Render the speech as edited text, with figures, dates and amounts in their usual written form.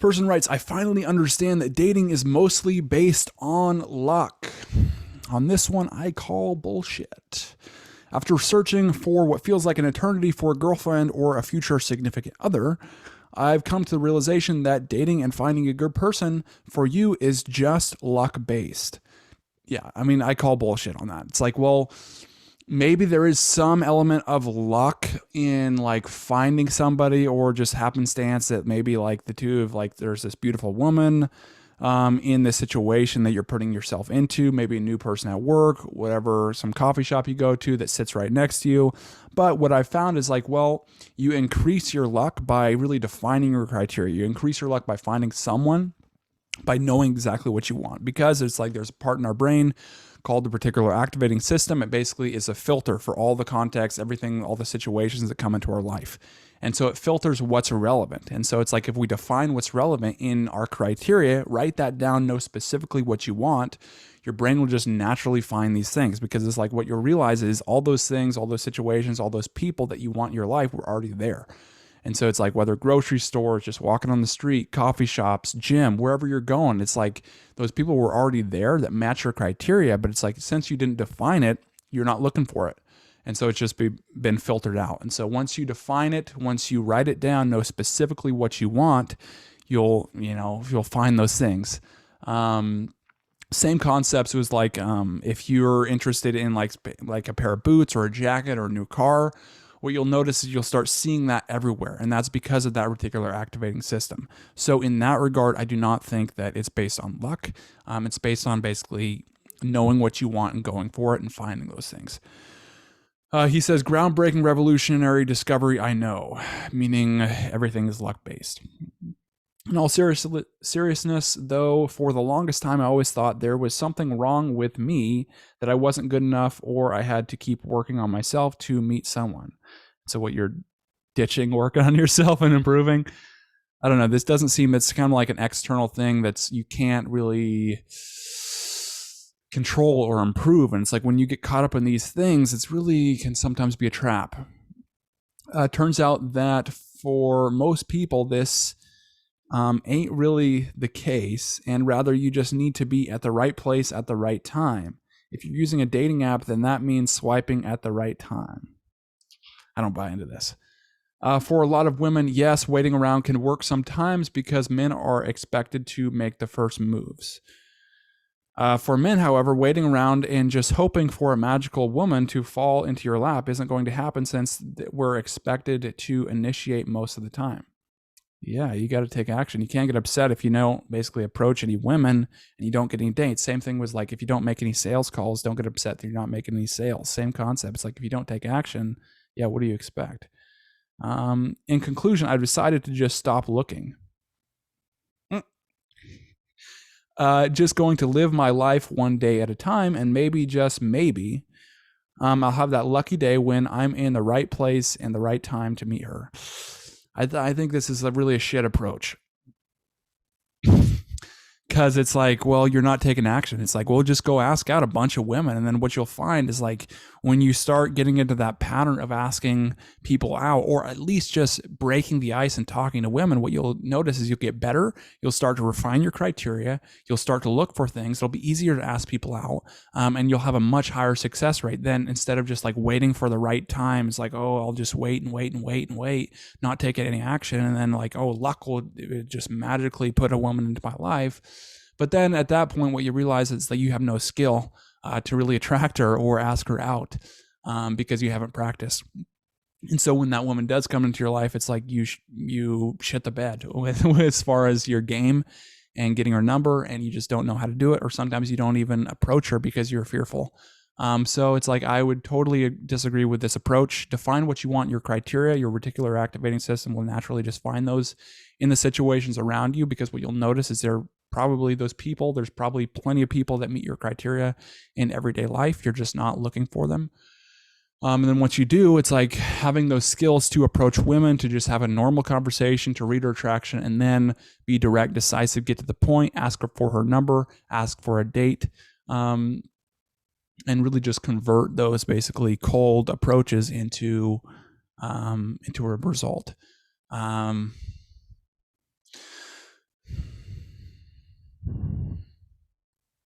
Person writes, I finally understand that dating is mostly based on luck. On this one, I call bullshit. After searching for what feels like an eternity for a girlfriend or a future significant other, I've come to the realization that dating and finding a good person for you is just luck-based. Yeah, I mean, I call bullshit on that. It's like, well, maybe there is some element of luck in like finding somebody, or just happenstance that maybe like the two of like there's this beautiful woman in this situation that you're putting yourself into, maybe a new person at work, whatever, some coffee shop you go to that sits right next to you. But what I found is like, well, you increase your luck by really defining your criteria. You increase your luck by finding someone, by knowing exactly what you want, because it's like there's a part in our brain called the reticular activating system. It basically is a filter for all the context, everything, all the situations that come into our life. And so it filters what's relevant. And so it's like if we define what's relevant in our criteria, write that down, know specifically what you want, your brain will just naturally find these things, because it's like what you'll realize is all those things, all those situations, all those people that you want in your life were already there. And so it's like whether grocery stores, just walking on the street, coffee shops, gym, wherever you're going, it's like those people were already there that match your criteria. But it's like since you didn't define it, you're not looking for it. And so it's just been filtered out. And so once you define it, once you write it down, know specifically what you want, you'll find those things. Same concepts. It was like if you're interested in like a pair of boots or a jacket or a new car, what you'll notice is you'll start seeing that everywhere. And that's because of that reticular activating system. So in that regard, I do not think that it's based on luck. It's based on basically knowing what you want and going for it and finding those things. He says, groundbreaking revolutionary discovery, I know, meaning everything is luck-based. In all seriousness, though, for the longest time, I always thought there was something wrong with me, that I wasn't good enough, or I had to keep working on myself to meet someone. So what you're ditching, working on yourself and improving? I don't know. This doesn't seem, it's kind of like an external thing that's you can't really control or improve. And it's like when you get caught up in these things, it's really can sometimes be a trap. Turns out that for most people, this ain't really the case, and rather you just need to be at the right place at the right time. If you're using a dating app, then that means swiping at the right time. I don't buy into this. For a lot of women, yes, waiting around can work sometimes because men are expected to make the first moves. For men, however, waiting around and just hoping for a magical woman to fall into your lap isn't going to happen, since we're expected to initiate most of the time. Yeah, you got to take action. You can't get upset if you don't basically approach any women and you don't get any dates. Same thing was like if you don't make any sales calls, don't get upset that you're not making any sales. Same concept. It's like if you don't take action, yeah, what do you expect? In conclusion, I decided to just stop looking. Just going to live my life one day at a time, and maybe, just maybe, I'll have that lucky day when I'm in the right place and the right time to meet her. I think this is really a shit approach. Because it's like, well, you're not taking action. It's like, well, just go ask out a bunch of women. And then what you'll find is like when you start getting into that pattern of asking people out, or at least just breaking the ice and talking to women, what you'll notice is you'll get better. You'll start to refine your criteria. You'll start to look for things. It'll be easier to ask people out. And you'll have a much higher success rate than instead of just like waiting for the right time. It's like, oh, I'll just wait and wait and wait and wait, not take any action. And then like, oh, luck will just magically put a woman into my life. But then at that point, what you realize is that you have no skill to really attract her or ask her out because you haven't practiced. And so when that woman does come into your life, it's like you shit the bed with as far as your game and getting her number, and you just don't know how to do it. Or sometimes you don't even approach her because you're fearful. So it's like I would totally disagree with this approach. Define what you want, your criteria. Your reticular activating system will naturally just find those in the situations around you, because what you'll notice is there's probably plenty of people that meet your criteria in everyday life. You're just not looking for them. And then once you do, it's like having those skills to approach women, to just have a normal conversation, to read her attraction, and then be direct, decisive, get to the point, ask her for her number, ask for a date, and really just convert those basically cold approaches into a result.